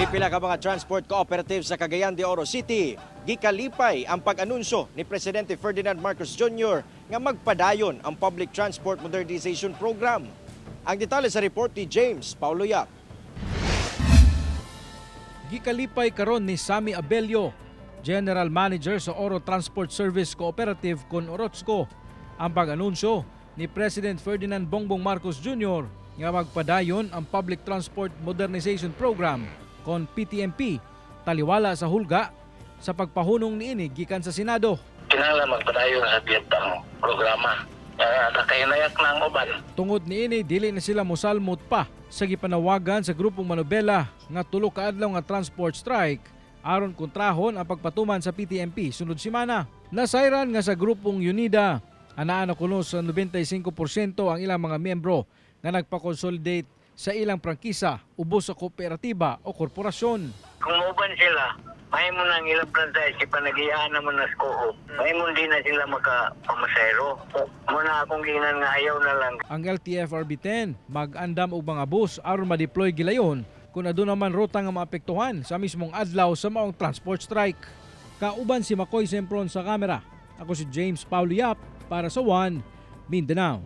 Pipila ka mga transport cooperative sa Cagayan de Oro City, gikalipay ang pag-anunsyo ni Presidente Ferdinand Marcos Jr. nga magpadayon ang Public Transport Modernization Program. Ang detalye sa report ni James Paulo Yap. Gikalipay karon ni Sammy Abelio, General Manager sa Oro Transport Service Cooperative kon Orozco, ang pag-anunsyo ni President Ferdinand Bongbong Marcos Jr. nga magpadayon ang Public Transport Modernization Program kon PTMP taliwala sa hulga sa pagpahunong niini gikan sa Senado. Kinahanglan magpadayon sa biyentang programa. Nakahinayak na ang uban. Tungod niini dili na sila mosalmot pa sa gipanawagan sa grupong manobela nga tulo ka adlaw nga transport strike aron kontrahon ang pagpatuman sa PTMP sunod semana. Nasayran nga sa grupong Unida anaa na kuno sa 95% ang ilang mga miyembro nga nagpa-consolidate sa ilang prangkisa ubos sa kooperatiba o korporasyon. Kung uban sila, may mo nang ilang franchise, ipanagiyaan naman na sko. May mo di na sila makapamasayro. Muna akong ginan nga ayaw na lang. Ang LTFRB-10 mag-andam og mga bus aron ma-deploy gilayon kung aduna naman ruta nga maapektuhan sa mismong adlaw sa maong transport strike. Kauban si Makoy Sempron sa kamera. Ako si James Paulo Yap para sa One Mindanao.